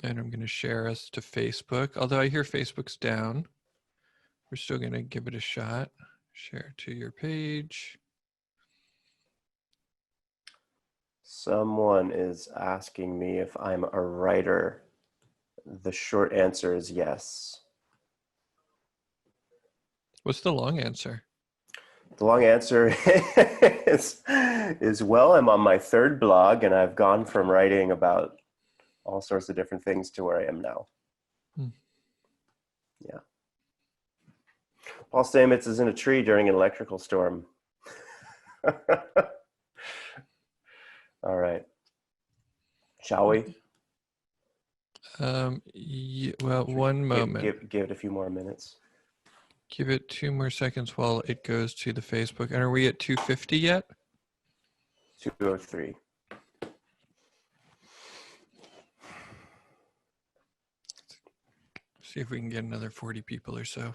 And I'm going to share us to Facebook. Although I hear Facebook's down, we're still going to give it a shot. Share to your page. Someone is asking me if I'm a writer. The short answer is yes. What's the long answer? The long answer is well, I'm on my third blog, and I've gone from writing about all sorts of different things to where I am now. Yeah. Paul Stamets is in a tree during an electrical storm. All right. Shall we? Yeah, well, one moment. Give it a few more minutes. Give it 2 more seconds while it goes to the Facebook. And are we at 250 yet? 203. See if we can get another 40 people or so.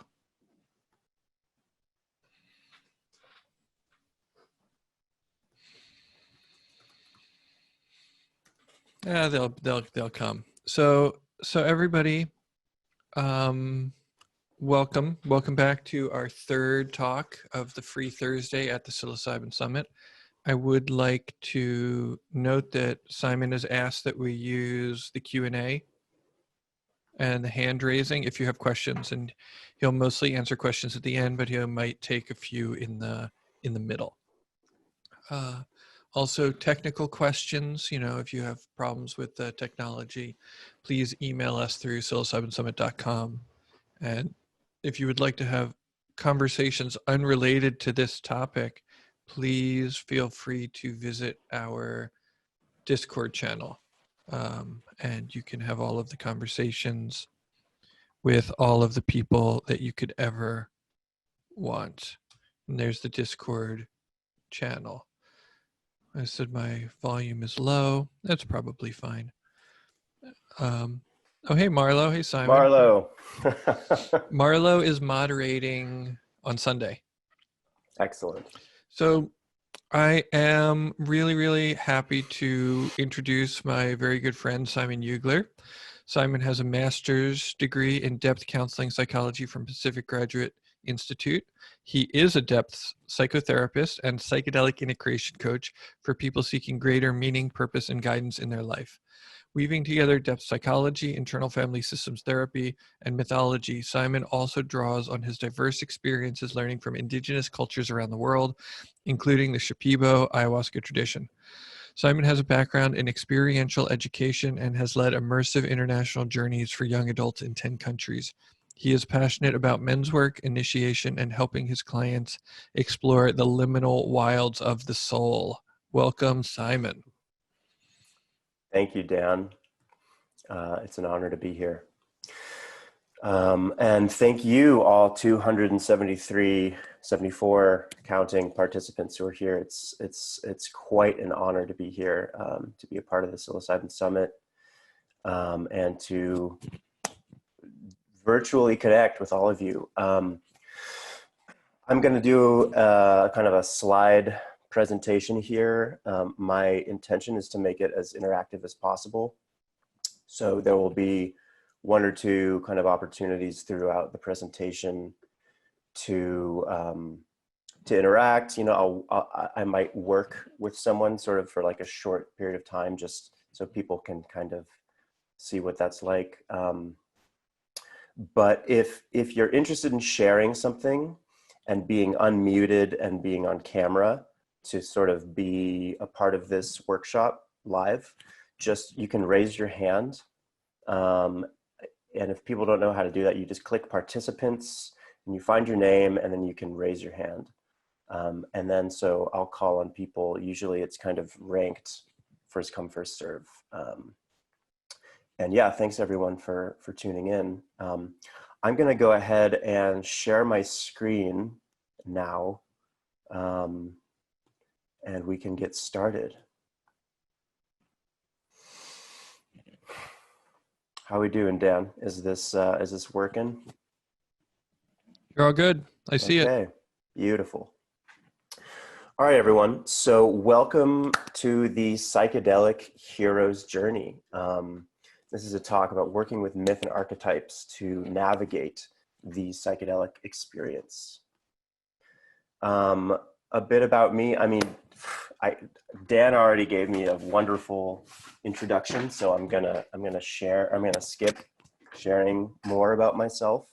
Yeah, they'll come. So everybody, welcome back to our third talk of the Free Thursday at the Psilocybin Summit. I would like to note that Simon has asked that we use the Q&A and the hand raising if you have questions, and he'll mostly answer questions at the end, but he might take a few in the middle. Also, technical questions, if you have problems with the technology, please email us through psilocybinsummit.com. And if you would like to have conversations unrelated to this topic, please feel free to visit our Discord channel. And you can have all of the conversations with all of the people that you could ever want. And there's the Discord channel. I said my volume is low. That's probably fine. Oh, hey, Marlo. Hey, Simon. Marlo. Marlo is moderating on Sunday. Excellent. So I am really, really happy to introduce my very good friend, Simon Yugler. Simon has a master's degree in depth counseling psychology from Pacific Graduate Institute. He is a depth psychotherapist and psychedelic integration coach for people seeking greater meaning, purpose, and guidance in their life. Weaving together depth psychology, internal family systems therapy, and mythology, Simon also draws on his diverse experiences learning from indigenous cultures around the world, including the Shipibo ayahuasca tradition. Simon has a background in experiential education and has led immersive international journeys for young adults in 10 countries. He is passionate about men's work, initiation, and helping his clients explore the liminal wilds of the soul. Welcome, Simon. Thank you, Dan. It's an honor to be here. And thank you all 273, 74 counting participants who are here. It's quite an honor to be here, to be a part of the Psilocybin Summit, and to virtually connect with all of you. I'm going to do kind of a slide presentation here. My intention is to make it as interactive as possible. So there will be one or two kind of opportunities throughout the presentation to interact. I might work with someone sort of for like a short period of time, just so people can kind of see what that's like. But if you're interested in sharing something and being unmuted and being on camera to sort of be a part of this workshop live, you can raise your hand. And if people don't know how to do that, you just click participants and you find your name, and then you can raise your hand. And then so I'll call on people. Usually it's kind of ranked, first come, first serve. And yeah, thanks everyone for tuning in. I'm gonna go ahead and share my screen now, and we can get started. How we doing, Dan? Is this working? You're all good. I see it. Okay, beautiful. All right, everyone. So welcome to the Psychedelic Hero's Journey. This is a talk about working with myth and archetypes to navigate the psychedelic experience. A bit about me. I mean, Dan already gave me a wonderful introduction, so I'm gonna skip sharing more about myself.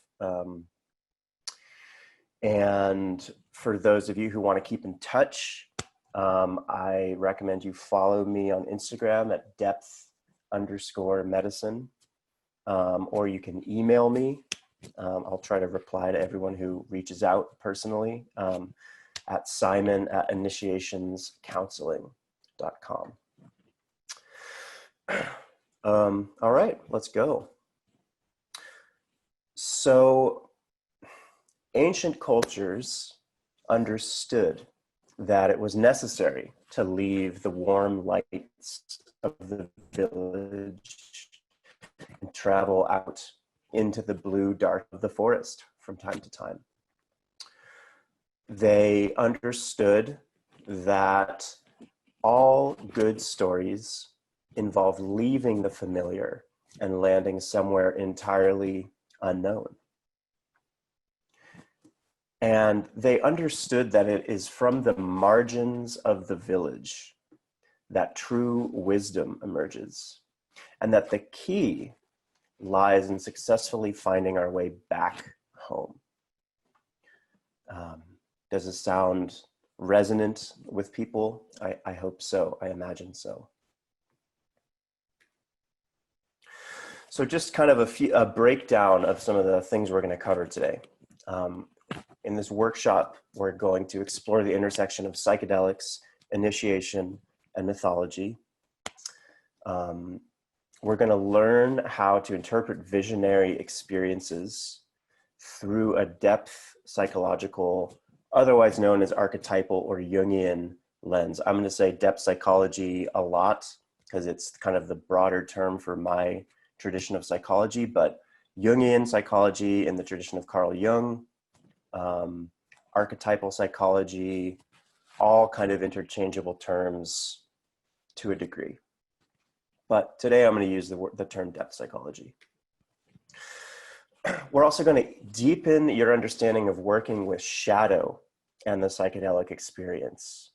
And for those of you who want to keep in touch, I recommend you follow me on Instagram at depth_medicine, or you can email me. I'll try to reply to everyone who reaches out personally, at simon@initiationscounseling.com. All right, let's go. So ancient cultures understood that it was necessary to leave the warm lights of the village and travel out into the blue dark of the forest from time to time. They understood that all good stories involve leaving the familiar and landing somewhere entirely unknown. And they understood that it is from the margins of the village that true wisdom emerges, and that the key lies in successfully finding our way back home. Does it sound resonant with people? I hope so. I imagine so. So just kind of a breakdown of some of the things we're going to cover today. In this workshop, we're going to explore the intersection of psychedelics, initiation, and mythology. We're going to learn how to interpret visionary experiences through a depth psychological, otherwise known as archetypal or Jungian lens. I'm going to say depth psychology a lot because it's kind of the broader term for my tradition of psychology, but Jungian psychology in the tradition of Carl Jung, archetypal psychology, all kind of interchangeable terms to a degree. But today I'm going to use the term depth psychology. We're also going to deepen your understanding of working with shadow and the psychedelic experience.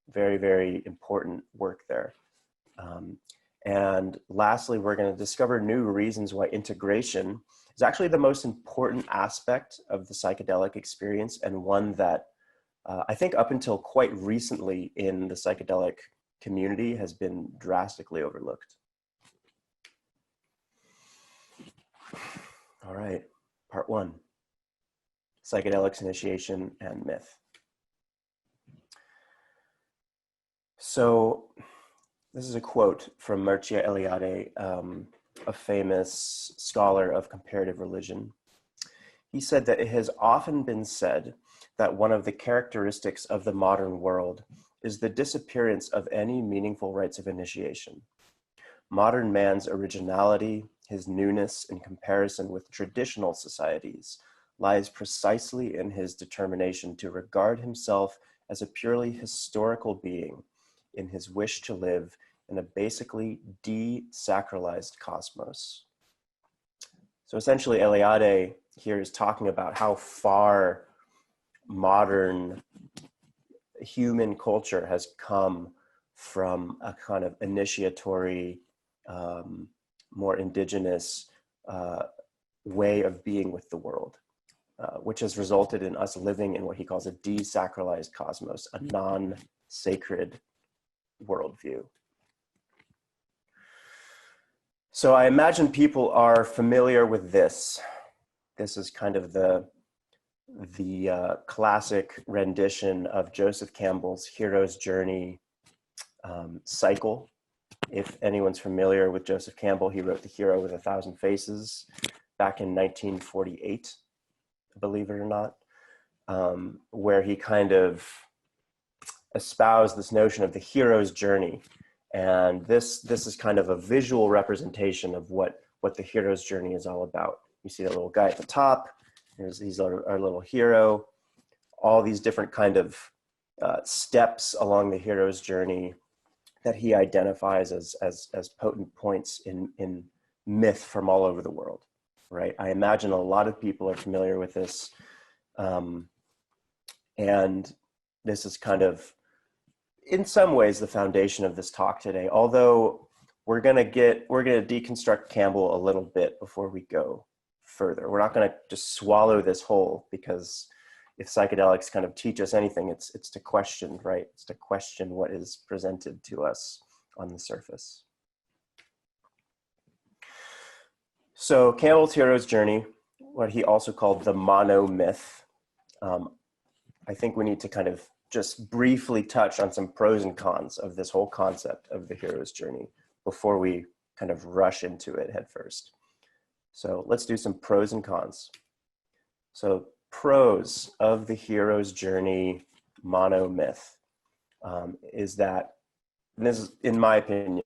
Very, very important work there. And lastly, we're going to discover new reasons why integration is actually the most important aspect of the psychedelic experience, and one that I think up until quite recently in the psychedelic community has been drastically overlooked. All right, part one, psychedelics, initiation, and myth. So this is a quote from Mircea Eliade, a famous scholar of comparative religion. He said that it has often been said that one of the characteristics of the modern world is the disappearance of any meaningful rites of initiation. Modern man's originality, his newness in comparison with traditional societies, lies precisely in his determination to regard himself as a purely historical being, in his wish to live in a basically desacralized cosmos. So essentially, Eliade here is talking about how far modern human culture has come from a kind of initiatory, more indigenous way of being with the world, which has resulted in us living in what he calls a desacralized cosmos, a non-sacred worldview. So I imagine people are familiar with this. This is kind of the classic rendition of Joseph Campbell's hero's journey cycle. If anyone's familiar with Joseph Campbell, he wrote The Hero with a Thousand Faces back in 1948, believe it or not, where he kind of espoused this notion of the hero's journey. And this is kind of a visual representation of what the hero's journey is all about. You see that little guy at the top. He's our little hero. All these different kind of steps along the hero's journey that he identifies as potent points in myth from all over the world, right? I imagine a lot of people are familiar with this. And this is kind of, in some ways, the foundation of this talk today, although we're gonna deconstruct Campbell a little bit before we go further. We're not gonna just swallow this whole, because if psychedelics kind of teach us anything, it's to question, right? It's to question what is presented to us on the surface. So Campbell's hero's journey, what he also called the monomyth. I think we need to kind of just briefly touch on some pros and cons of this whole concept of the hero's journey before we kind of rush into it head first. So let's do some pros and cons. So pros of the hero's journey monomyth is that, and this is in my opinion,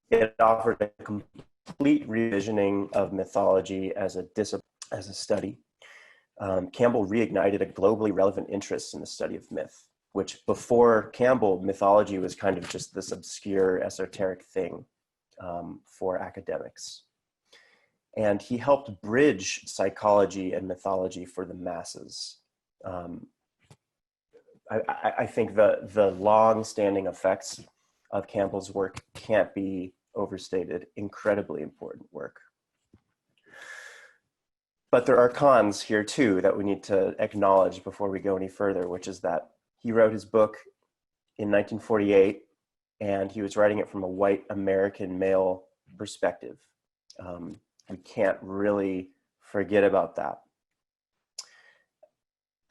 it offered a complete revisioning of mythology as a discipline, as a study. Campbell reignited a globally relevant interest in the study of myth, which before Campbell, mythology was kind of just this obscure, esoteric thing for academics. And he helped bridge psychology and mythology for the masses. I think the long-standing effects of Campbell's work can't be overstated. Incredibly important work. But there are cons here too that we need to acknowledge before we go any further, which is that he wrote his book in 1948, and he was writing it from a white American male perspective. We can't really forget about that.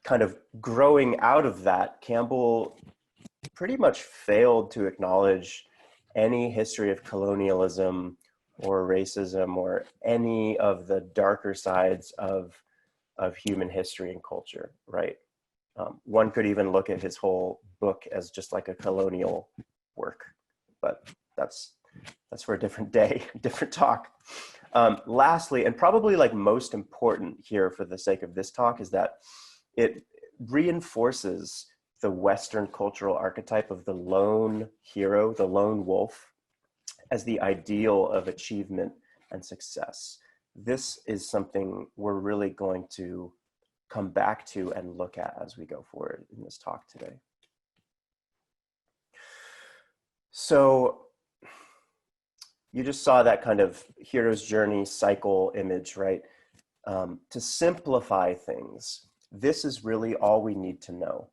Kind of growing out of that, Campbell pretty much failed to acknowledge any history of colonialism or racism or any of the darker sides of human history and culture, right? One could even look at his whole book as just like a colonial work, but that's for a different day, different talk. Lastly, and probably like most important here for the sake of this talk, is that it reinforces the Western cultural archetype of the lone hero, the lone wolf, as the ideal of achievement and success. This is something we're really going to come back to and look at as we go forward in this talk today. So you just saw that kind of hero's journey cycle image, right? To simplify things, this is really all we need to know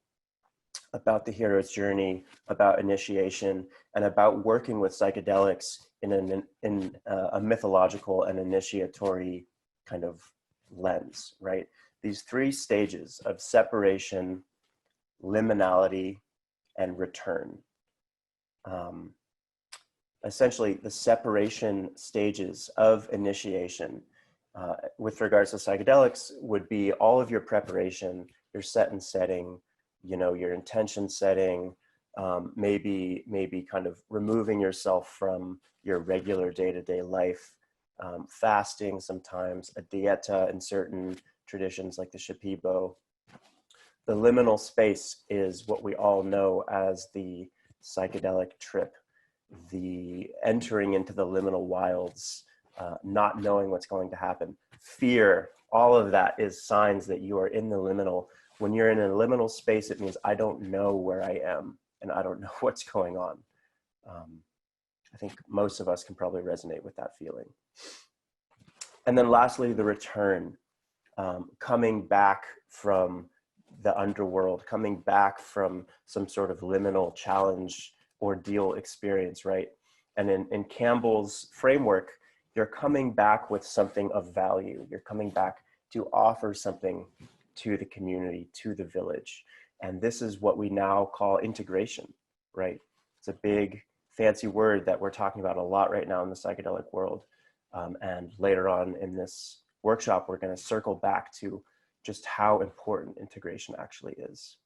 about the hero's journey, about initiation, and about working with psychedelics in a mythological and initiatory kind of lens, right? These three stages of separation, liminality, and return. Essentially, the separation stages of initiation with regards to psychedelics would be all of your preparation, your set and setting, you know, your intention setting, maybe kind of removing yourself from your regular day-to-day life, fasting sometimes, a dieta in certain traditions like the Shipibo. The liminal space is what we all know as the psychedelic trip, the entering into the liminal wilds, not knowing what's going to happen. Fear, all of that is signs that you are in the liminal. When you're in a liminal space, it means I don't know where I am and I don't know what's going on. I think most of us can probably resonate with that feeling. And then lastly, the return, coming back from the underworld, coming back from some sort of liminal challenge, ordeal experience, right? And in Campbell's framework, you're coming back with something of value. You're coming back to offer something to the community, to the village. And this is what we now call integration, right? It's a big fancy word that we're talking about a lot right now in the psychedelic world. And later on in this workshop, we're going to circle back to just how important integration actually is.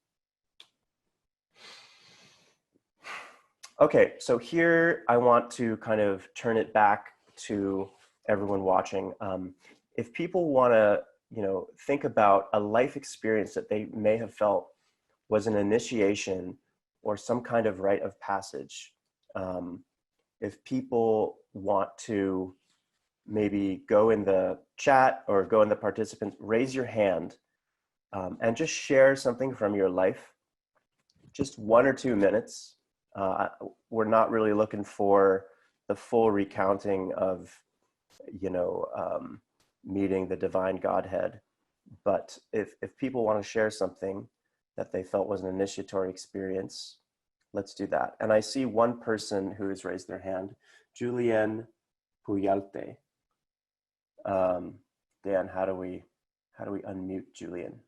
Okay, so here I want to kind of turn it back to everyone watching. If people want to, you know, think about a life experience that they may have felt was an initiation or some kind of rite of passage. If people want to maybe go in the chat or go in the participants, raise your hand and just share something from your life, just 1 or 2 minutes. We're not really looking for the full recounting of, meeting the divine Godhead. But if people want to share something that they felt was an initiatory experience, let's do that. And I see one person who has raised their hand, Julienne Puyalte. Dan, how do we unmute Julian?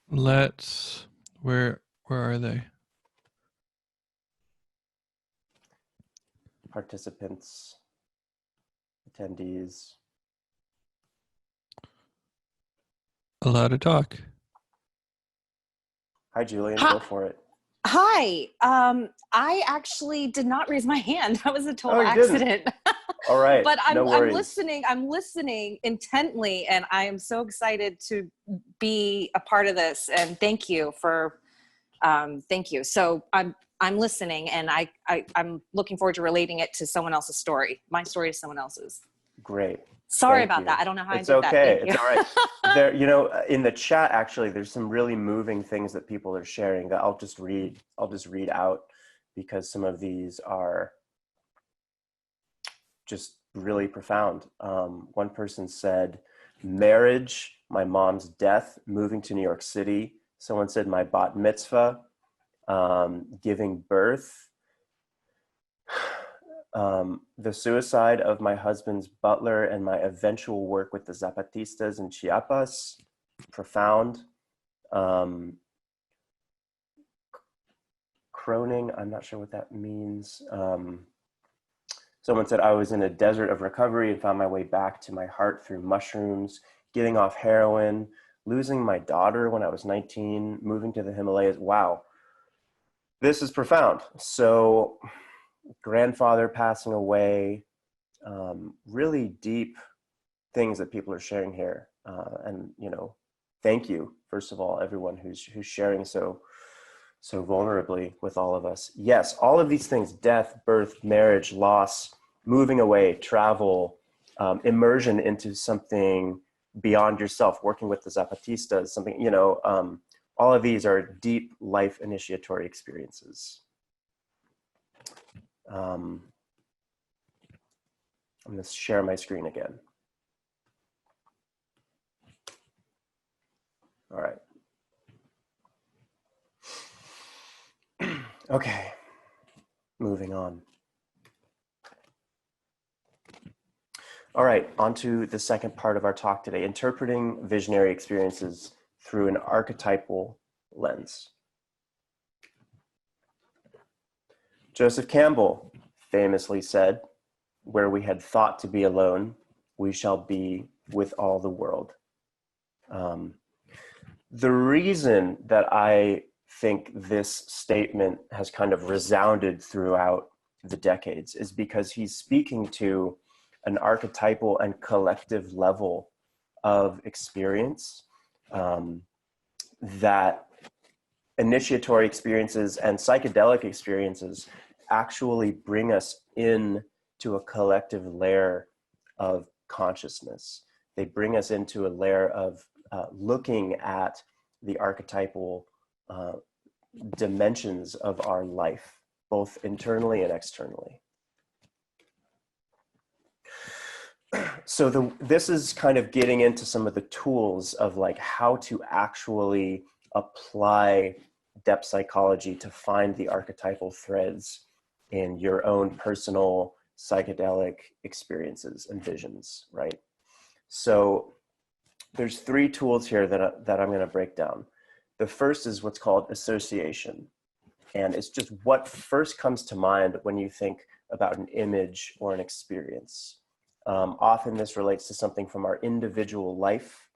Where are they? Participants, attendees. Allowed to talk. Hi, Julian. Hi. Go for it. Hi. I actually did not raise my hand. That was a total you accident. All right. But no worries. I'm listening intently, and I am so excited to be a part of this. And thank you. So I'm listening, and I'm looking forward to relating it to someone else's story. My story is someone else's. Great. Sorry about that. I don't know how I did that. It's okay. It's all right. There, in the chat, actually, there's some really moving things that people are sharing that I'll just read out, because some of these are just really profound. One person said, marriage, my mom's death, moving to New York City. Someone said my bat mitzvah, giving birth, the suicide of my husband's butler, and my eventual work with the Zapatistas in Chiapas, profound. Croning, I'm not sure what that means. Someone said I was in a desert of recovery and found my way back to my heart through mushrooms, getting off heroin, losing my daughter when I was 19, moving to the Himalayas. Wow, this is profound. So grandfather passing away, really deep things that people are sharing here. And, thank you, first of all, everyone who's sharing so vulnerably with all of us. Yes, all of these things: death, birth, marriage, loss, moving away, travel, immersion into something beyond yourself, working with the Zapatistas, something, all of these are deep life initiatory experiences. I'm going to share my screen again. All right. Okay, moving on. All right, on to the second part of our talk today, interpreting visionary experiences through an archetypal lens. Joseph Campbell famously said, "Where we had thought to be alone, we shall be with all the world." The reason that I think this statement has kind of resounded throughout the decades is because he's speaking to an archetypal and collective level of experience that initiatory experiences and psychedelic experiences actually bring us in to a collective layer of consciousness. They bring us into a layer of looking at the archetypal dimensions of our life, both internally and externally. So this is kind of getting into some of the tools of like how to actually apply depth psychology to find the archetypal threads in your own personal psychedelic experiences and visions, right? So there's 3 tools here that I'm going to break down. The first is what's called association. And it's just what first comes to mind when you think about an image or an experience. Often this relates to something from our individual life.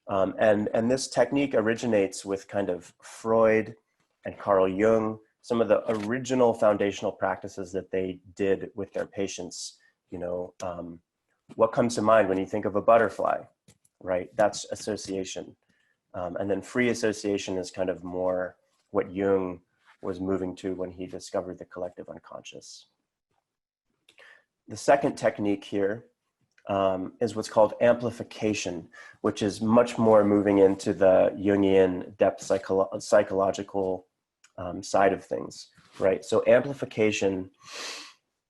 And this technique originates with kind of Freud and Carl Jung, some of the original foundational practices that they did with their patients. What comes to mind when you think of a butterfly, right? That's association. And then free association is kind of more what Jung was moving to when he discovered the collective unconscious. The second technique here is what's called amplification, which is much more moving into the Jungian depth psychological side of things, right? So amplification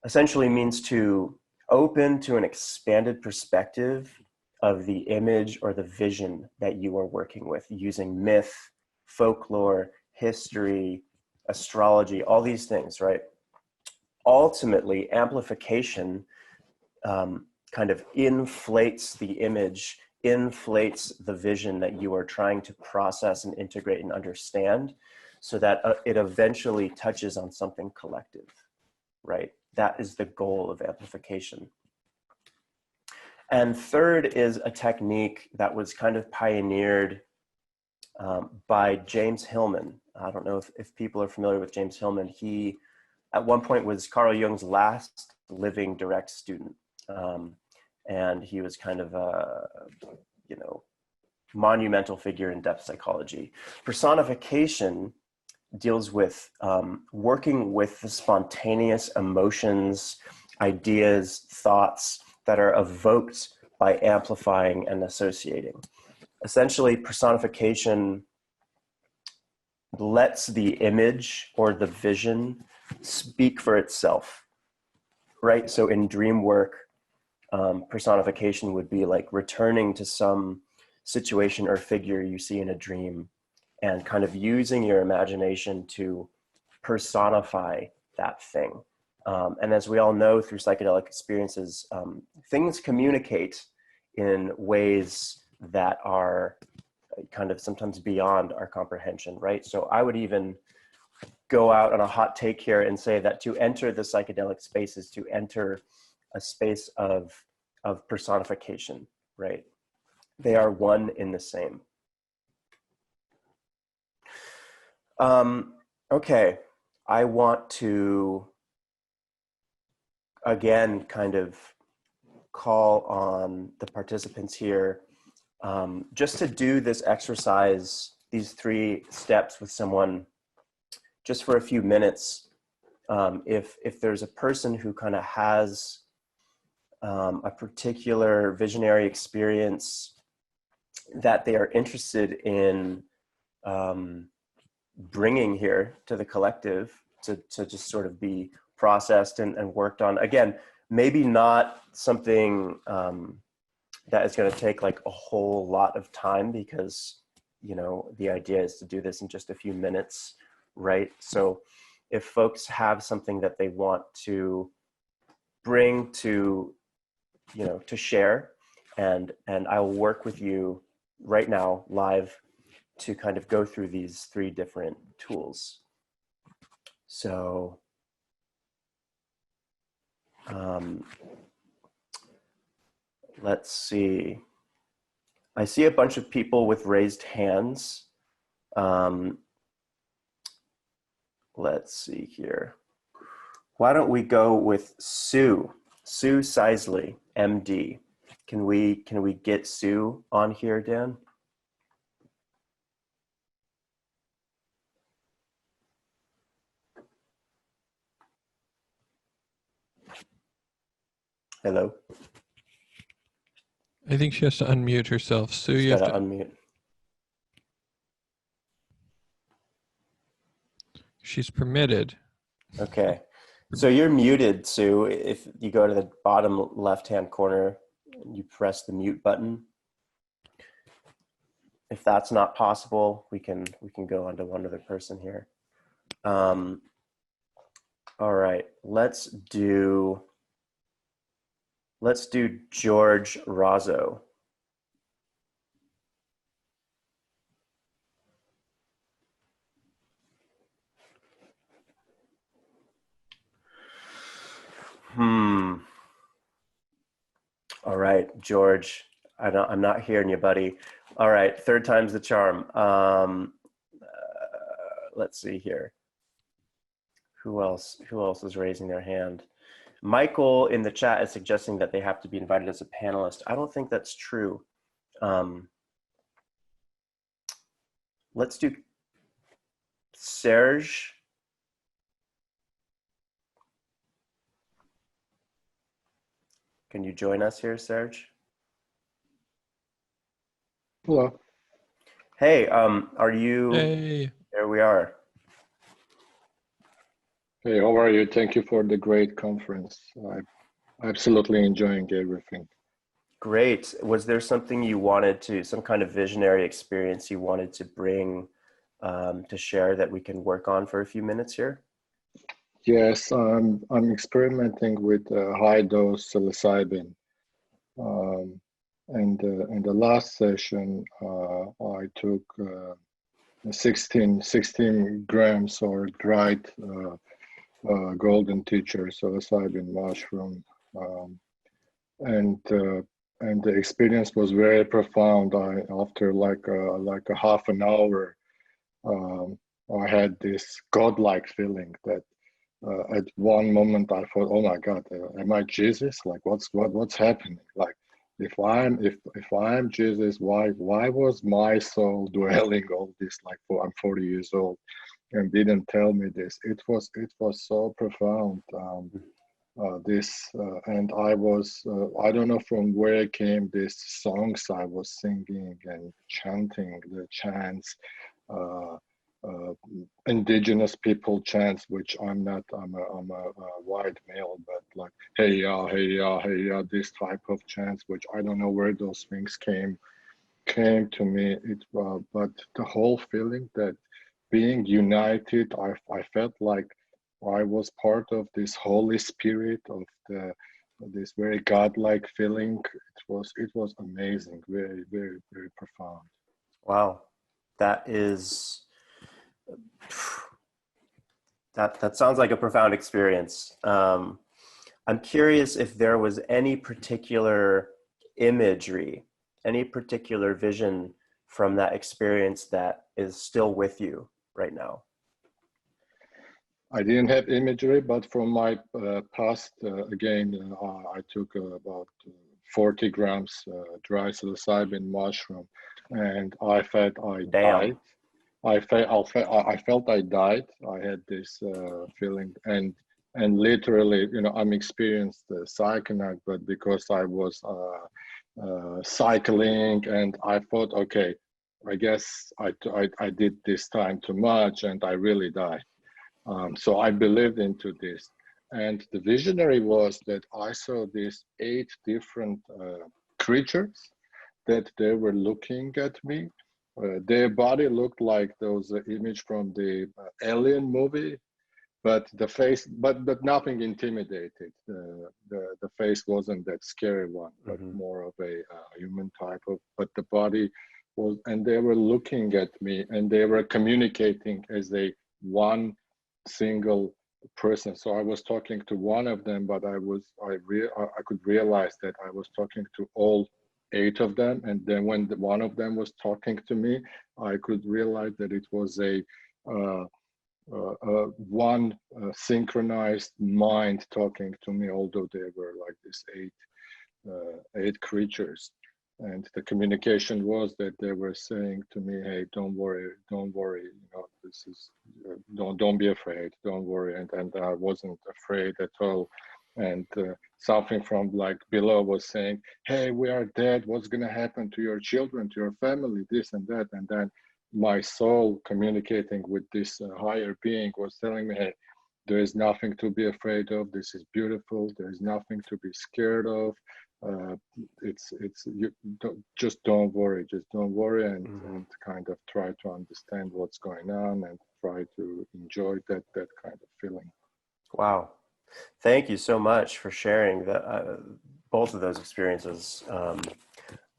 essentially means to open to an expanded perspective of the image or the vision that you are working with using myth, folklore, history, astrology, all these things, right? Ultimately, amplification kind of inflates the image, inflates the vision that you are trying to process and integrate and understand, so that it eventually touches on something collective, right? That is the goal of amplification. And third is a technique that was kind of pioneered by James Hillman. I don't know if people are familiar with James Hillman. He, at one point, was Carl Jung's last living direct student. And he was kind of a, you know, monumental figure in depth psychology. Personification deals with working with the spontaneous emotions, ideas, thoughts that are evoked by amplifying and associating. Essentially, personification lets the image or the vision speak for itself, right? So in dream work, personification would be like returning to some situation or figure you see in a dream and kind of using your imagination to personify that thing. And as we all know through psychedelic experiences, things communicate in ways that are kind of sometimes beyond our comprehension, right? So I would even go out on a hot take here and say that to enter the psychedelic space is to enter a space of personification, right? They are one in the same. Okay, I want to, again, kind of call on the participants here just to do this exercise, these 3 steps with someone just for a few minutes. If there's a person who kind of has a particular visionary experience that they are interested in bringing here to the collective to just sort of be processed and worked on. Again, maybe not something that is going to take like a whole lot of time, because, you know, the idea is to do this in just a few minutes, right? So if folks have something that they want to bring to, you know, to share, and I will work with you right now live to kind of go through these 3 different tools. So let's see. I see a bunch of people with raised hands. Let's see here. Why don't we go with Sue Sisley, MD. Can we get Sue on here, Dan? Hello. I think she has to unmute herself. Sue, She's you have got to to unmute. She's permitted. Okay. So you're muted, Sue. If you go to the bottom left-hand corner, you press the mute button. If that's not possible, we can go on to one other person here. All right. Let's do George Razzo. All right, George. I'm not hearing you, buddy. All right, 3rd time's the charm. Let's see here. Who else is raising their hand? Michael in the chat is suggesting that they have to be invited as a panelist. I don't think that's true. Let's do Serge? Can you join us here, Serge? Hello. Hey, are you, Hey. there we are. Hey, how are you? Thank you for the great conference. I'm absolutely enjoying everything. Great. Was there something you wanted to, some kind of visionary experience you wanted to bring to share that we can work on for a few minutes here? Yes, I'm experimenting with high dose psilocybin. And in the last session, I took 16 grams or dried golden teacher psilocybin mushroom. And the experience was very profound. After like a half an hour, I had this godlike feeling that at one moment I thought, "Oh my God, am I Jesus? Like, what's happening? Like, if I'm Jesus, why was my soul dwelling all this? Like, I'm 40 years old, and didn't tell me this. It was so profound." And I don't know from where came these songs I was singing and chanting, the chants, uh, indigenous people chants, which I'm not. I'm a white male, but like hey ya, hey ya, hey ya, this type of chants, which I don't know where those things came to me. But the whole feeling that being united, I felt like I was part of this Holy Spirit of this very godlike feeling. It was amazing, very, very, very profound. Wow. That is, that sounds like a profound experience. I'm curious if there was any particular imagery, any particular vision from that experience that is still with you right now. I didn't have imagery, but from my past, again, I took about 40 grams dry psilocybin mushroom, and I felt I died. I felt I died. I had this feeling, and literally, I'm experienced psychonaut, but because I was cycling, and I thought, okay, I guess I did this time too much, and I really died. So I believed into this. And the visionary was that I saw these 8 different creatures that they were looking at me. Their body looked like those image from the Alien movie, but the face, but nothing intimidated. The face wasn't that scary one, but more of a human type of, but the body was, and they were looking at me and they were communicating as a one single person. So I was talking to one of them, but I could realize that I was talking to all 8 of them. And then when one of them was talking to me, I could realize that it was a one synchronized mind talking to me, although they were like this 8 creatures. And the communication was that they were saying to me, "Hey, don't worry, this is don't be afraid, don't worry." And I wasn't afraid at all. And something from like below was saying, "Hey, we are dead. What's gonna happen to your children, to your family, this and that?" And then my soul communicating with this higher being was telling me, "Hey, there is nothing to be afraid of. This is beautiful. There is nothing to be scared of. Just don't worry, and kind of try to understand what's going on and try to enjoy that kind of feeling." Wow. Thank you so much for sharing both of those experiences.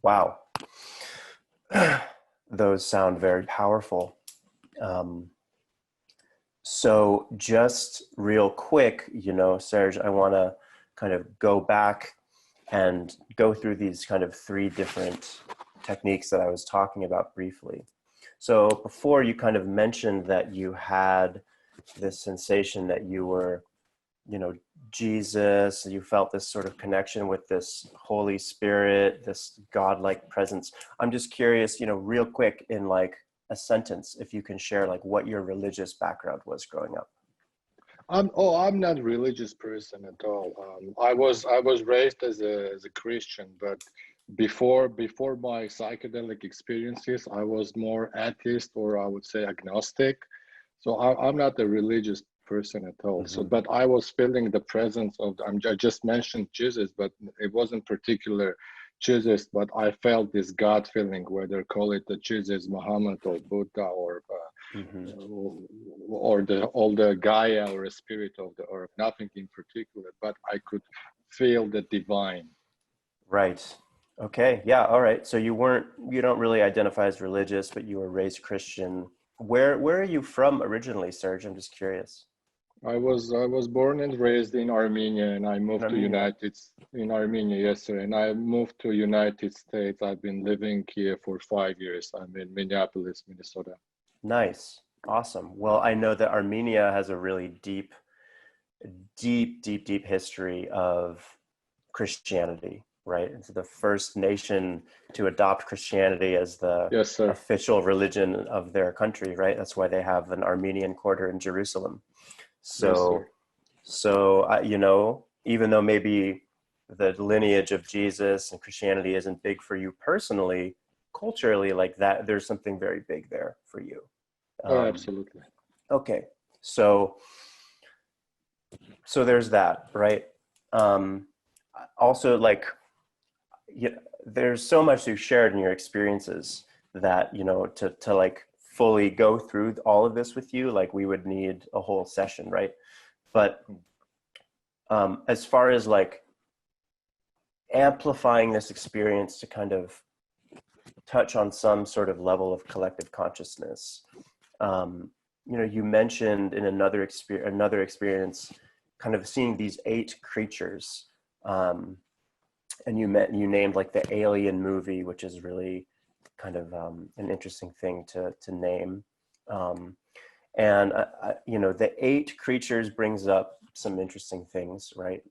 Wow. Those sound very powerful. So just real quick, Serge, I want to kind of go back and go through these kind of 3 different techniques that I was talking about briefly. So before, you kind of mentioned that you had this sensation that you were, Jesus, you felt this sort of connection with this Holy Spirit, this godlike presence. I'm just curious, real quick, in like a sentence, if you can share like what your religious background was growing up. I'm not a religious person at all. I was raised as a Christian, but before my psychedelic experiences, I was more atheist, or I would say agnostic. So I'm not a religious person at all. So, but I was feeling the presence of, I just mentioned Jesus, but it wasn't particular Jesus, but I felt this God feeling, whether call it the Jesus, Muhammad, or Buddha, or the Gaia, or a spirit of the earth. Nothing in particular, but I could feel the divine. Right. Okay. Yeah. All right. So you don't really identify as religious, but you were raised Christian. Where are you from originally, Serge? I'm just curious. I was born and raised in Armenia, and I moved to Armenia, yes, sir. And I moved to United States. I've been living here for 5 years. I'm in Minneapolis, Minnesota. Nice. Awesome. Well, I know that Armenia has a really deep history of Christianity, right? It's the first nation to adopt Christianity as the official religion of their country, right? That's why they have an Armenian quarter in Jerusalem. So, you know, even though maybe the lineage of Jesus and Christianity isn't big for you personally, culturally, like that, there's something very big there for you. Absolutely. Okay. So there's that, right? Also, like, there's so much you've shared in your experiences that, you know, to like fully go through all of this with you, like we would need a whole session, right? But as far as like amplifying this experience to kind of touch on some sort of level of collective consciousness, you know, you mentioned in another experience kind of seeing these 8 creatures, and you named like the Alien movie, which is really kind of an interesting thing to name. And you know, the 8 creatures brings up some interesting things, right?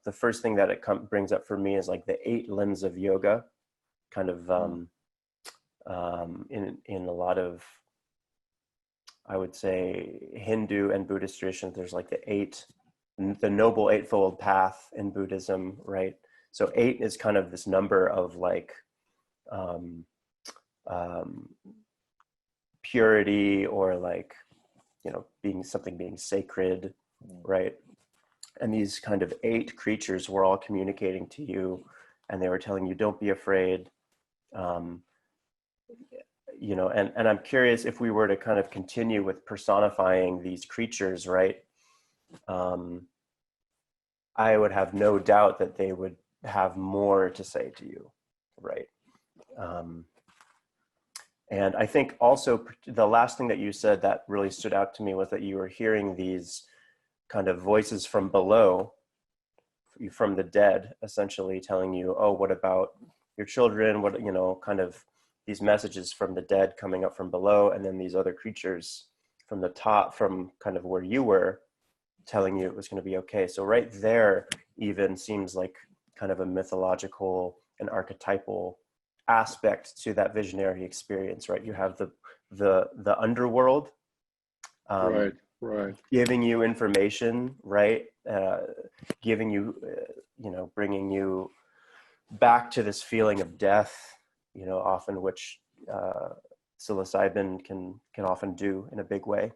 The first thing that it brings up for me is like the 8 limbs of yoga, kind of in a lot of, I would say, Hindu and Buddhist traditions. There's like the Noble Eightfold Path in Buddhism, right? So 8 is kind of this number of like purity, or like, you know, being sacred, right? And these kind of 8 creatures were all communicating to you, and they were telling you, don't be afraid. You know, and I'm curious if we were to kind of continue with personifying these creatures, right? I would have no doubt that they would have more to say to you, right? And I think also the last thing that you said that really stood out to me was that you were hearing these kind of voices from below, from the dead, essentially telling you, oh, what about your children? What, you know, kind of these messages from the dead coming up from below, and then these other creatures from the top, from kind of where you were, telling you it was going to be okay. So right there even seems like kind of a mythological and archetypal aspect to that visionary experience, right? You have the underworld, right, giving you information, right? Giving you, you know, bringing you back to this feeling of death, you know, often which psilocybin can often do in a big way.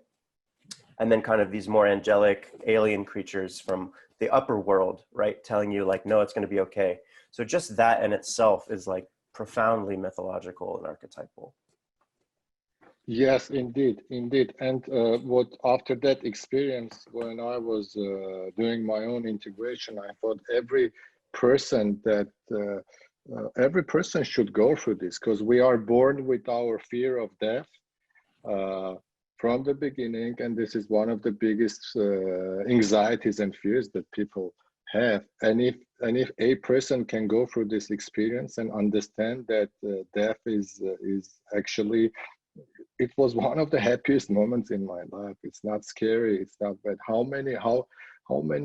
And then kind of these more angelic alien creatures from the upper world, right? Telling you like, no, it's going to be okay. So just that in itself is like profoundly mythological and archetypal. Yes, indeed. And what after that experience, when I was doing my own integration, I thought every person should go through this, because we are born with our fear of death from the beginning, and this is one of the biggest anxieties and fears that people have. And if a person can go through this experience and understand that death is actually, it was one of the happiest moments in my life. It's not scary, it's not bad. How many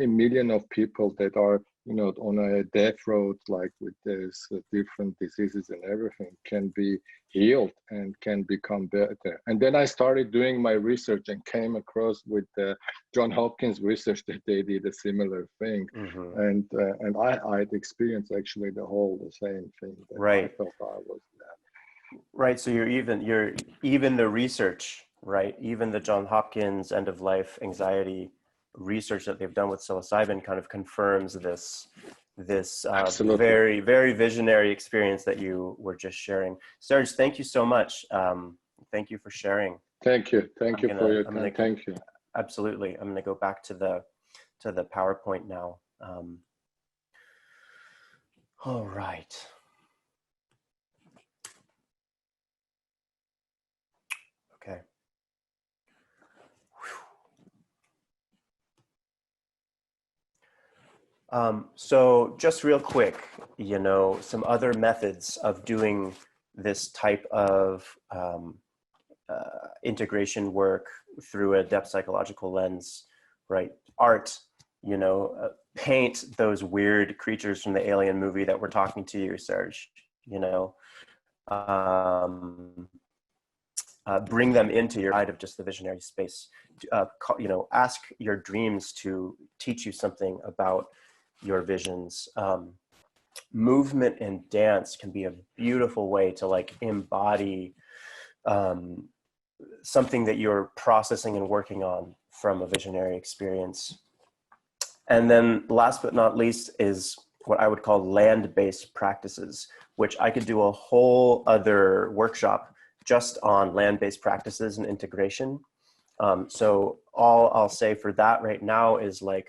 million of people that are on a death road, like with this different diseases and everything, can be healed and can become better. And then I started doing my research and came across with John Hopkins research that they did a similar thing. Mm-hmm. And I'd experienced actually the same thing that Right. I felt I was that. Right. So you're even the research, right? Even the John Hopkins end of life anxiety research that they've done with psilocybin kind of confirms this Absolutely. very, very visionary experience that you were just sharing. Serge, thank you so much. Thank you for sharing. Thank you for your time. Thank you. Absolutely. I'm going to go back to the PowerPoint now. All right. Okay. So just real quick, some other methods of doing this type of integration work through a depth psychological lens, right? Art, paint those weird creatures from the Alien movie that were talking to you, Serge, bring them into your side of just the visionary space. Ask your dreams to teach you something about your visions. Movement and dance can be a beautiful way to like embody something that you're processing and working on from a visionary experience. And then last but not least is what I would call land-based practices, which I could do a whole other workshop just on land-based practices and integration. So all I'll say for that right now is like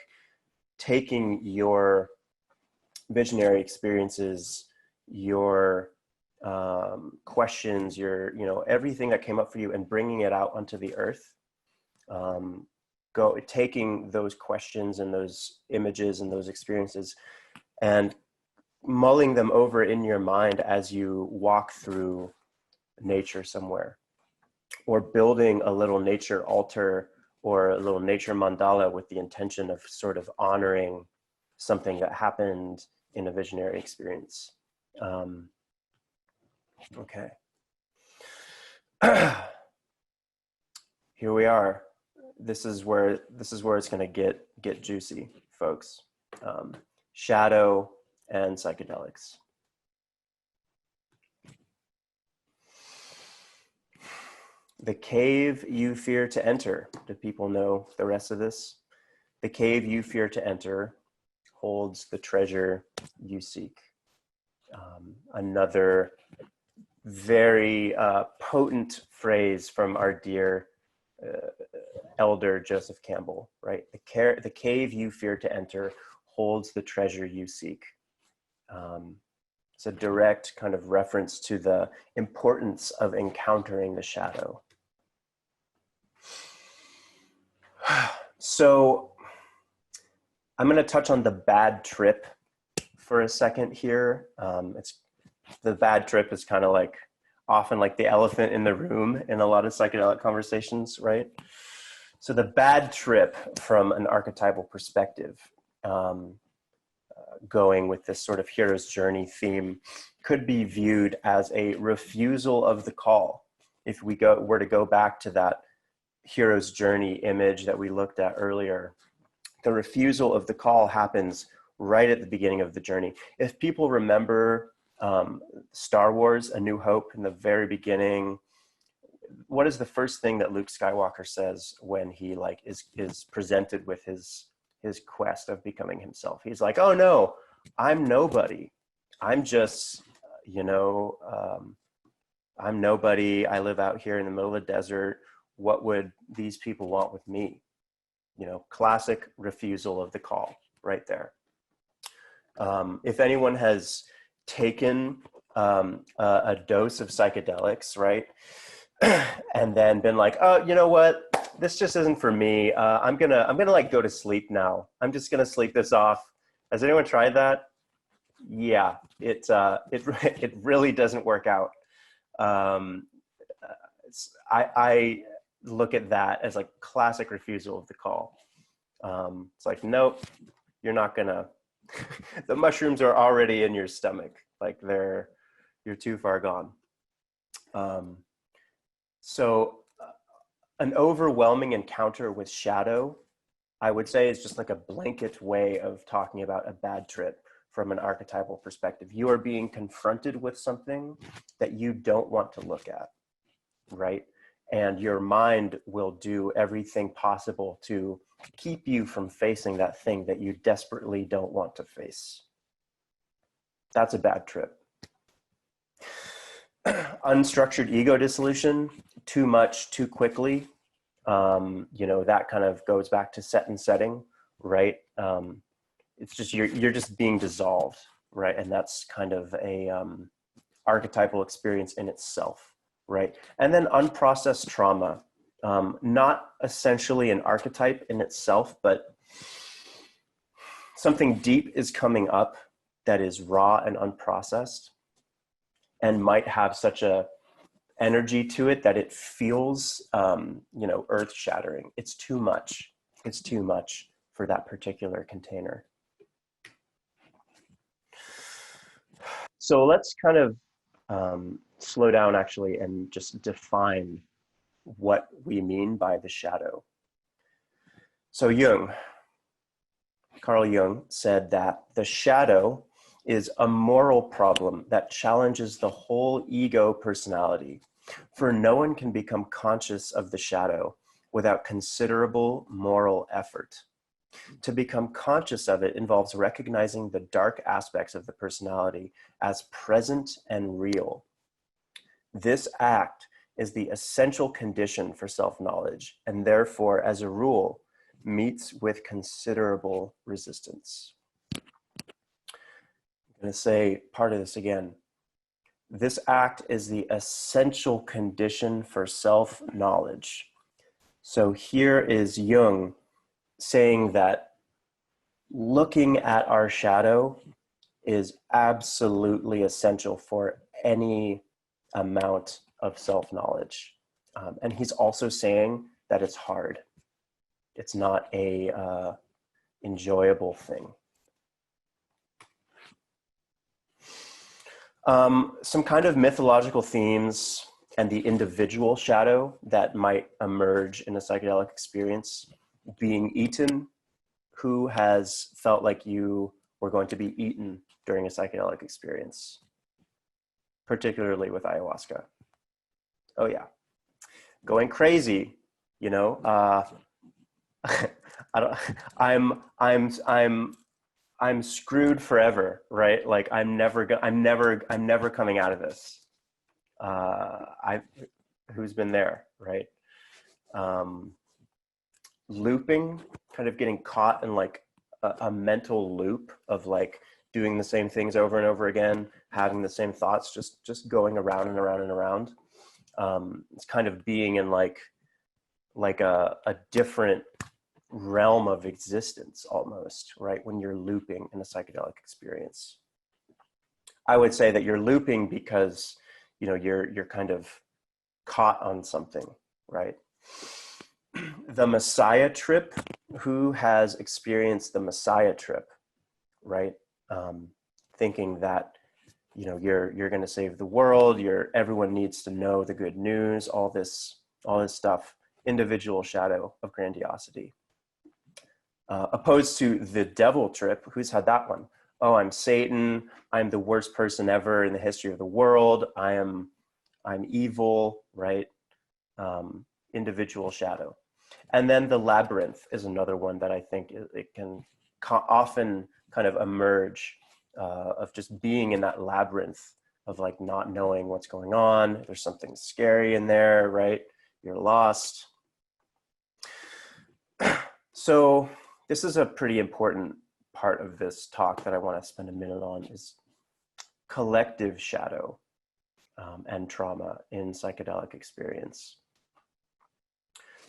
taking your visionary experiences, your questions, your, everything that came up for you and bringing it out onto the earth. Taking those questions and those images and those experiences and mulling them over in your mind as you walk through nature somewhere, or building a little nature altar or a little nature mandala with the intention of sort of honoring something that happened in a visionary experience. Okay. Here we are. This is where it's going to get juicy, folks. Shadow and psychedelics. The cave you fear to enter. Do people know the rest of this? The cave you fear to enter holds the treasure you seek. Another very potent phrase from our dear elder Joseph Campbell, right? The cave you fear to enter holds the treasure you seek. It's a direct kind of reference to the importance of encountering the shadow. So I'm going to touch on the bad trip for a second here. The bad trip is kind of like often like the elephant in the room in a lot of psychedelic conversations, right? So the bad trip from an archetypal perspective, going with this sort of hero's journey theme, could be viewed as a refusal of the call. If we were to go back to that hero's journey image that we looked at earlier, the refusal of the call happens right at the beginning of the journey. If people remember Star Wars, A New Hope, in the very beginning, what is the first thing that Luke Skywalker says when he like is presented with his quest of becoming himself? He's like, oh no, I'm nobody. I'm just, I'm nobody. I live out here in the middle of the desert. What would these people want with me? Classic refusal of the call right there. If anyone has taken a dose of psychedelics, right, and then been like, oh, you know what, this just isn't for me. I'm gonna like go to sleep now. I'm just gonna sleep this off. Has anyone tried that? Yeah, it really doesn't work out. I look at that as like classic refusal of the call. It's like, nope, you're not gonna the mushrooms are already in your stomach. Like you're too far gone. So an overwhelming encounter with shadow, I would say, is just like a blanket way of talking about a bad trip from an archetypal perspective. You are being confronted with something that you don't want to look at, right? And your mind will do everything possible to keep you from facing that thing that you desperately don't want to face. That's a bad trip. Unstructured ego dissolution, too much, too quickly. You know, that kind of goes back to set and setting, right? It's just, you're just being dissolved, right? And that's kind of a archetypal experience in itself, right? And then unprocessed trauma, not essentially an archetype in itself, but something deep is coming up that is raw and unprocessed and might have such a energy to it that it feels, you know, earth shattering. It's too much. It's too much for that particular container. So let's kind of slow down actually and just define what we mean by the shadow. So Carl Jung said that the shadow is a moral problem that challenges the whole ego personality, for no one can become conscious of the shadow without considerable moral effort. To become conscious of it involves recognizing the dark aspects of the personality as present and real. This act is the essential condition for self-knowledge, and therefore, as a rule, meets with considerable resistance. I'm going to say part of this again. This act is the essential condition for self-knowledge. So here is Jung saying that looking at our shadow is absolutely essential for any amount of self-knowledge. And he's also saying that it's hard. It's not a enjoyable thing. Some kind of mythological themes and the individual shadow that might emerge in a psychedelic experience. Being eaten. Who has felt like you were going to be eaten during a psychedelic experience, particularly with ayahuasca? Oh yeah. Going crazy, you know, I'm screwed forever, right? Like I'm never coming out of this. Who's been there, right? Looping, kind of getting caught in like a mental loop of like doing the same things over and over again, having the same thoughts, just going around and around and around. It's kind of being in like a different realm of existence almost, right? When you're looping in a psychedelic experience. I would say that you're looping because, you know, you're kind of caught on something, right? The Messiah trip, who has experienced the Messiah trip, right? Thinking that, you know, you're going to save the world, everyone needs to know the good news, all this stuff. Individual shadow of grandiosity. Opposed to the devil trip, who's had that one? Oh, I'm Satan. I'm the worst person ever in the history of the world. I'm evil, right? Individual shadow. And then the labyrinth is another one that I think it can often kind of emerge of just being in that labyrinth of like not knowing what's going on. There's something scary in there, right? You're lost. So this is a pretty important part of this talk that I want to spend a minute on, is collective shadow and trauma in psychedelic experience.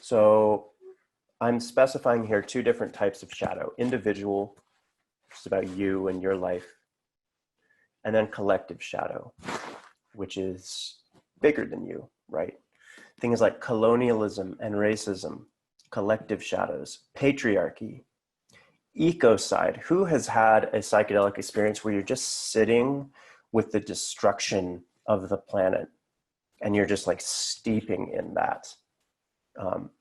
So I'm specifying here two different types of shadow: individual, which is about you and your life, and then collective shadow, which is bigger than you, right? Things like colonialism and racism, collective shadows, patriarchy, eco side, who has had a psychedelic experience where you're just sitting with the destruction of the planet and you're just like steeping in that?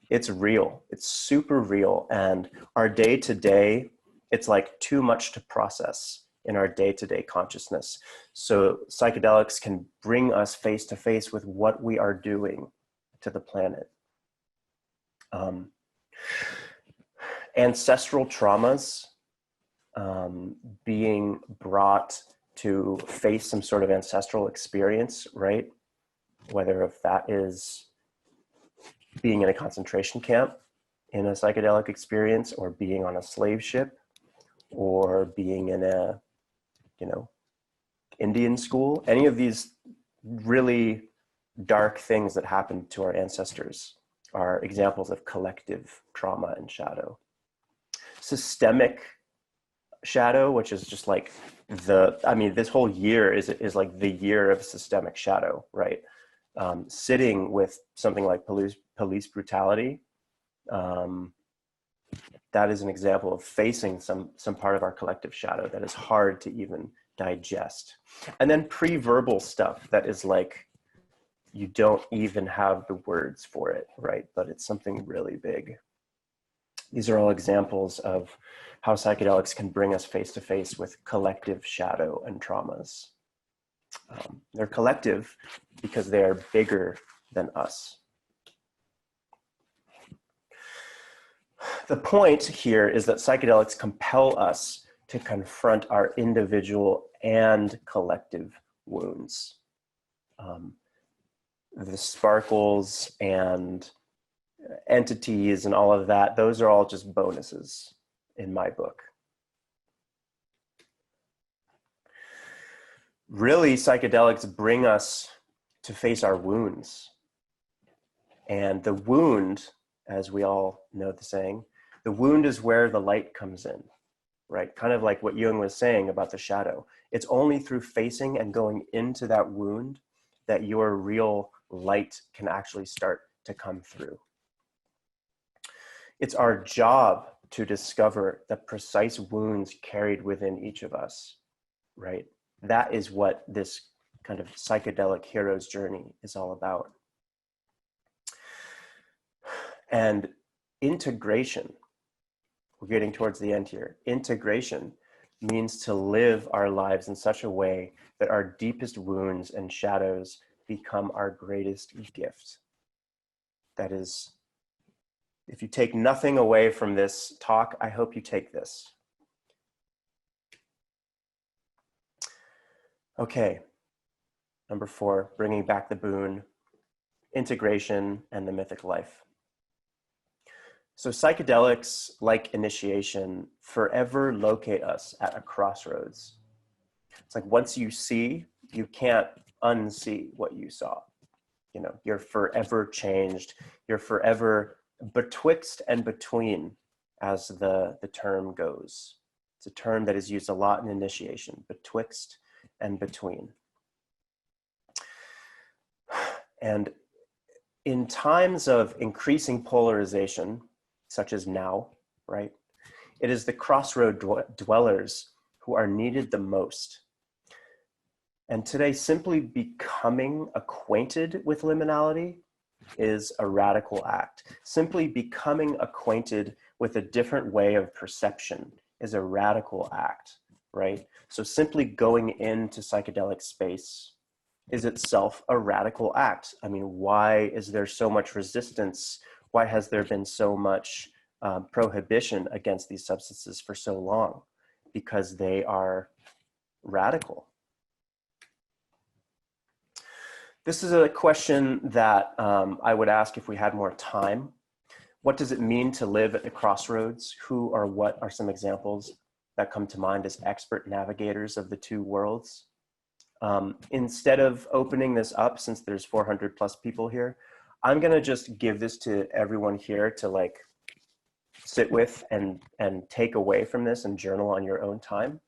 It's real. It's super real. And our day to day, it's like too much to process in our day-to-day consciousness. So psychedelics can bring us face to face with what we are doing to the planet. Ancestral traumas, being brought to face some sort of ancestral experience, right? Whether if that is being in a concentration camp in a psychedelic experience, or being on a slave ship, or being in a, you know, Indian school, any of these really dark things that happened to our ancestors are examples of collective trauma and shadow. Systemic shadow, which is just like this whole year is like the year of systemic shadow, right? Sitting with something like police brutality, that is an example of facing some part of our collective shadow that is hard to even digest. And then pre-verbal stuff that is like, you don't even have the words for it, right? But it's something really big. These are all examples of how psychedelics can bring us face to face with collective shadow and traumas. They're collective because they are bigger than us. The point here is that psychedelics compel us to confront our individual and collective wounds. The sparkles and entities and all of that, those are all just bonuses in my book. Really, psychedelics bring us to face our wounds. And the wound, as we all know the saying, the wound is where the light comes in, right? Kind of like what Jung was saying about the shadow. It's only through facing and going into that wound that your real light can actually start to come through. It's our job to discover the precise wounds carried within each of us, right? That is what this kind of psychedelic hero's journey is all about. And integration, we're getting towards the end here. Integration means to live our lives in such a way that our deepest wounds and shadows become our greatest gift. That is, if you take nothing away from this talk, I hope you take this. Okay, number 4, bringing back the boon, integration and the mythic life. So psychedelics, like initiation, forever locate us at a crossroads. It's like once you see, you can't unsee what you saw. You know, you're forever changed. You're forever betwixt and between, as the term goes. It's a term that is used a lot in initiation, betwixt and between. And in times of increasing polarization, such as now, right? It is the crossroad dwellers who are needed the most. And today, simply becoming acquainted with liminality is a radical act. Simply becoming acquainted with a different way of perception is a radical act, right? So simply going into psychedelic space is itself a radical act. I mean, why is there so much resistance? Why has there been so much prohibition against these substances for so long? Because they are radical. This is a question that I would ask if we had more time. What does it mean to live at the crossroads? Who or what are some examples that come to mind as expert navigators of the two worlds? Instead of opening this up, since there's 400 plus people here, I'm gonna just give this to everyone here to like sit with and take away from this and journal on your own time.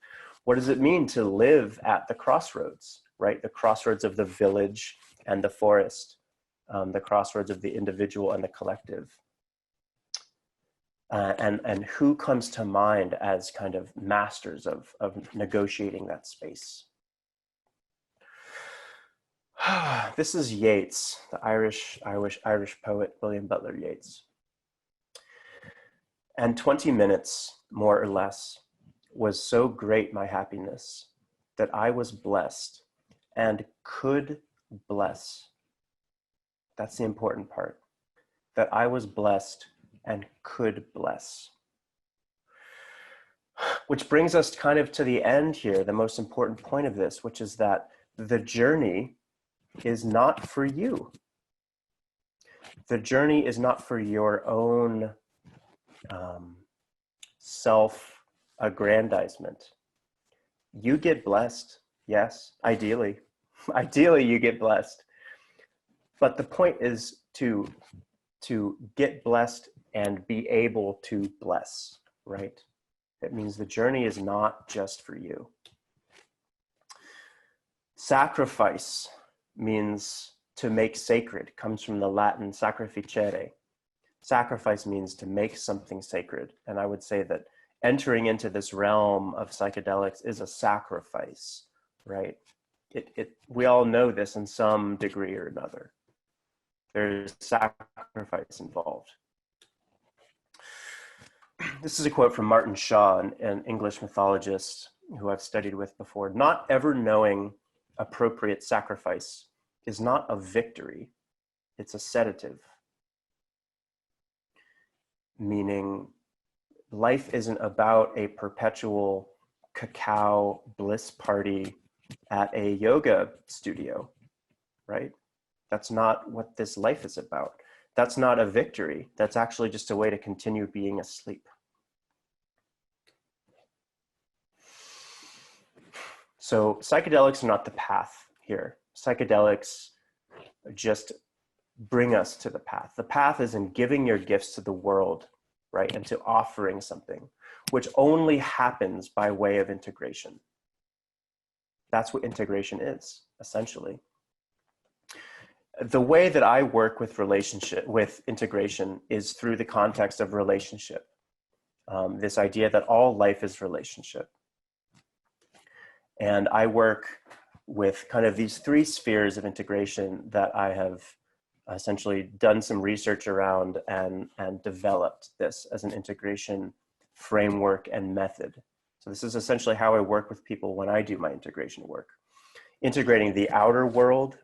What does it mean to live at the crossroads, right? The crossroads of the village and the forest, the crossroads of the individual and the collective. and who comes to mind as kind of masters of negotiating that space. This is Yeats, the Irish poet William Butler Yeats. And 20 minutes, more or less, was so great my happiness that I was blessed and could bless. That's the important part. That I was blessed and could bless. Which brings us kind of to the end here, the most important point of this, which is that the journey is not for you. The journey is not for your own self-aggrandizement. You get blessed, yes, ideally. Ideally, you get blessed. But the point is to get blessed and be able to bless, right? That means the journey is not just for you. Sacrifice means to make sacred, comes from the Latin sacrificere. Sacrifice means to make something sacred. And I would say that entering into this realm of psychedelics is a sacrifice, right? We all know this in some degree or another. There's sacrifice involved. This is a quote from Martin Shaw, an English mythologist who I've studied with before. Not ever knowing appropriate sacrifice is not a victory, it's a sedative. Meaning, life isn't about a perpetual cacao bliss party at a yoga studio, right? That's not what this life is about. That's not a victory. That's actually just a way to continue being asleep. So psychedelics are not the path here. Psychedelics just bring us to the path. The path is in giving your gifts to the world, right? And to offering something, which only happens by way of integration. That's what integration is, essentially. The way that I work with integration is through the context of relationship. This idea that all life is relationship. And I work with kind of these three spheres of integration that I have essentially done some research around and developed this as an integration framework and method. So this is essentially how I work with people when I do my integration work. Integrating the outer world,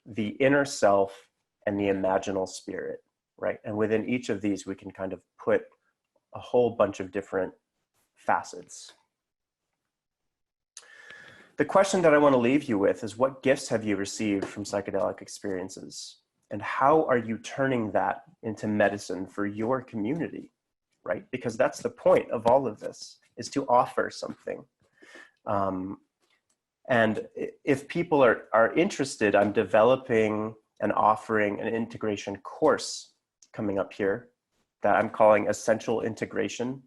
the inner self, and the imaginal spirit, right? And within each of these, we can kind of put a whole bunch of different facets. The question that I want to leave you with is, what gifts have you received from psychedelic experiences? And how are you turning that into medicine for your community, right? Because that's the point of all of this, is to offer something. And if people are interested, I'm developing and offering an integration course coming up here that I'm calling Essential Integration.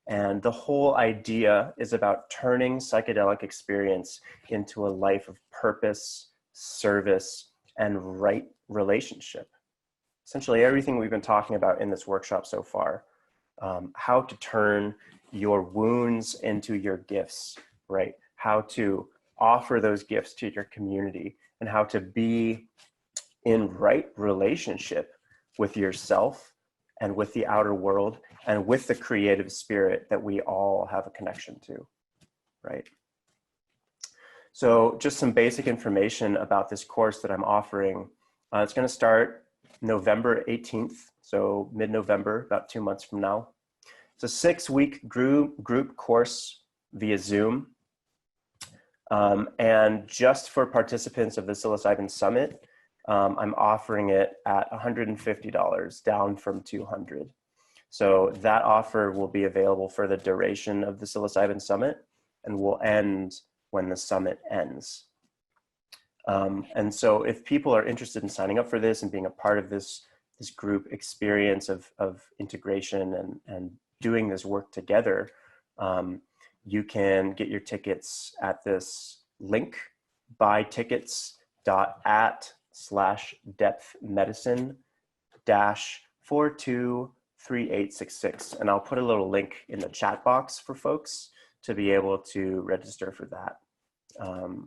And the whole idea is about turning psychedelic experience into a life of purpose, service, and right relationship. Essentially everything we've been talking about in this workshop so far. How to turn your wounds into your gifts, right? How to offer those gifts to your community, and how to be in right relationship with yourself and with the outer world and with the creative spirit that we all have a connection to, right? So just some basic information about this course that I'm offering. It's going to start November 18th, so mid-November, about 2 months from now. It's a 6-week group course via Zoom. And just for participants of the Psilocybin Summit, I'm offering it at $150, down from $200. So that offer will be available for the duration of the Psilocybin Summit and will end when the summit ends. And so if people are interested in signing up for this and being a part of this group experience of integration and doing this work together, you can get your tickets at this link, buytickets.at/depthmedicine-42 3866. And I'll put a little link in the chat box for folks to be able to register for that,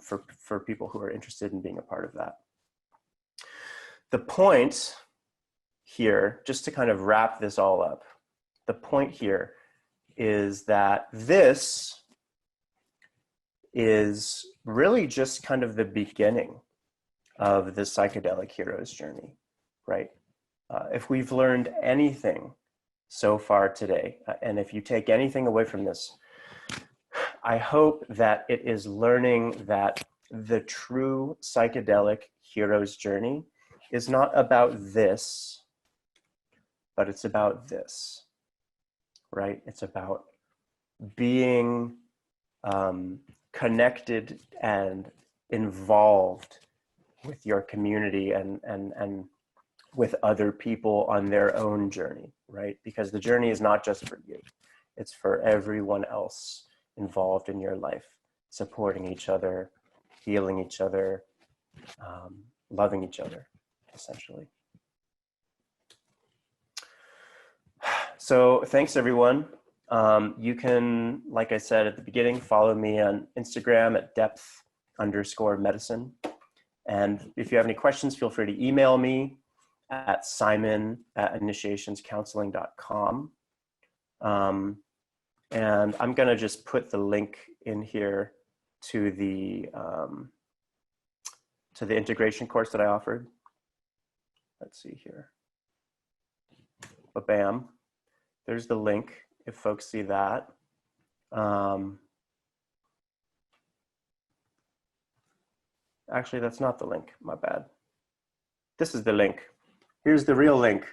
for people who are interested in being a part of that. The point here, just to kind of wrap this all up, the point here is that this is really just kind of the beginning of the psychedelic hero's journey, right? If we've learned anything so far today, and if you take anything away from this, I hope that it is learning that the true psychedelic hero's journey is not about this, but it's about this, right? It's about being connected and involved with your community and with other people on their own journey, right? Because the journey is not just for you, it's for everyone else involved in your life, supporting each other, healing each other, loving each other, essentially. So thanks everyone. You can, like I said at the beginning, follow me on Instagram at depth_medicine. And if you have any questions, feel free to email me at simon@initiationscounseling.com. And I'm gonna just put the link in here to the integration course that I offered. Let's see here. But bam, there's the link if folks see that. Actually, that's not the link, my bad. This is the link. Here's the real link.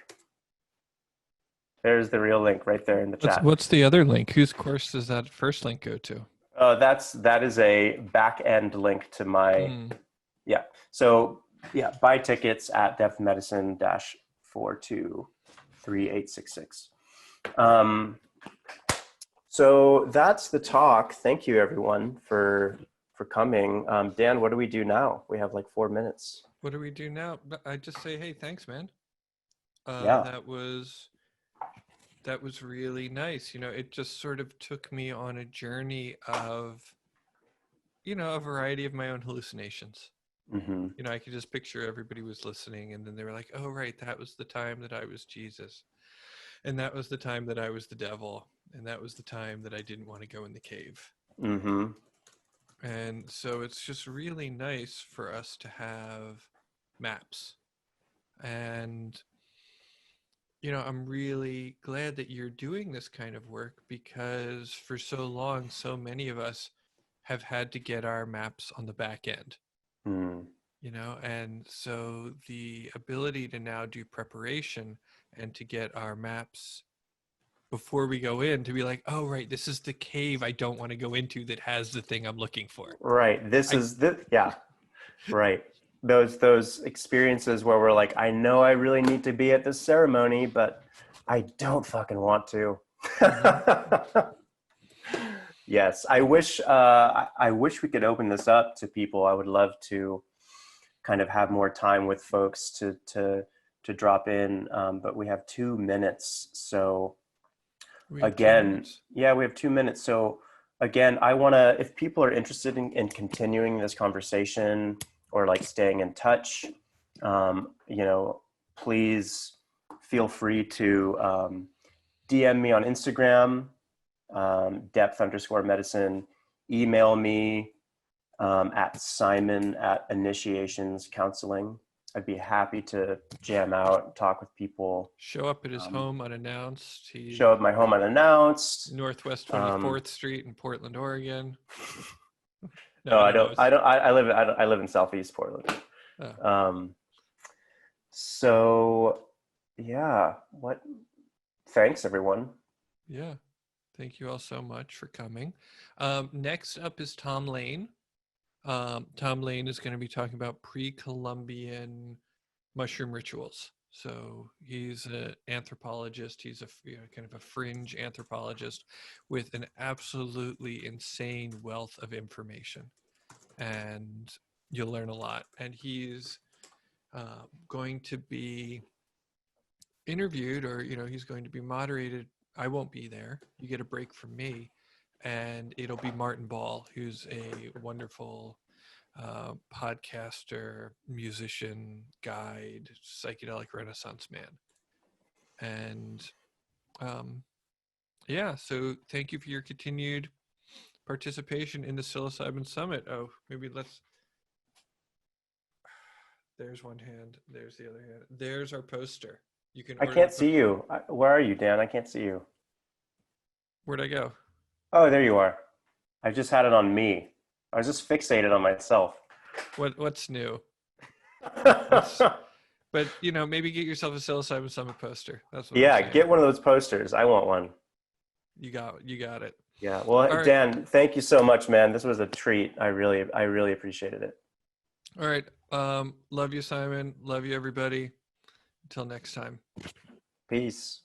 There's the real link right there in the chat. What's the other link? Whose course does that first link go to? That is a back end link to my, yeah. So yeah, buy tickets at depthmedicine-423866. So that's the talk. Thank you everyone for coming. Dan, what do we do now? We have like 4 minutes. What do we do now? I just say, hey, thanks, man. Yeah. That was really nice. You know, it just sort of took me on a journey of, you know, a variety of my own hallucinations. Mm-hmm. You know, I could just picture everybody was listening and then they were like, oh, right, that was the time that I was Jesus. And that was the time that I was the devil. And that was the time that I didn't want to go in the cave. Mm-hmm. And so it's just really nice for us to have maps. And, you know, I'm really glad that you're doing this kind of work because for so long, so many of us have had to get our maps on the back end, you know, and so the ability to now do preparation and to get our maps before we go in to be like, oh, right, this is the cave I don't want to go into that has the thing I'm looking for. Right. Yeah. Right. Those experiences where we're like, I know I really need to be at this ceremony, but I don't fucking want to. Yes. I wish we could open this up to people. I would love to kind of have more time with folks to drop in. But we have 2 minutes. So again, yeah, we have 2 minutes. So again, I want to, if people are interested in continuing this conversation or like staying in touch, you know, please feel free to DM me on Instagram, depth_medicine, email me at simon@initiationscounseling. I'd be happy to jam out and talk with people. Show up at his home unannounced. Show up at my home unannounced. Northwest 24th Street in Portland, Oregon. No, I don't. I live in Southeast Portland. Oh. So yeah, thanks everyone. Yeah. Thank you all so much for coming. Next up is Tom Lane. Tom Lane is going to be talking about pre-Columbian mushroom rituals. So he's an anthropologist. He's kind of a fringe anthropologist with an absolutely insane wealth of information. And you'll learn a lot. And he's going to be interviewed, or he's going to be moderated. I won't be there. You get a break from me, and it'll be Martin Ball, who's a wonderful podcaster, musician, guide, psychedelic renaissance man. And yeah, so thank you for your continued participation in the Psilocybin Summit. Oh, maybe there's one hand, there's the other hand. There's our poster. You can I can't see you. Where are you, Dan? I can't see you. Where'd I go? Oh, there you are. I just had it on me. I was just fixated on myself. What's new? But maybe get yourself a Psilocybin Summit poster. That's what I'm saying. Get one of those posters. I want one. You got it. Yeah. Well, All Dan, right. thank you so much, man. This was a treat. I really appreciated it. All right. Love you, Simon. Love you, everybody. Until next time. Peace.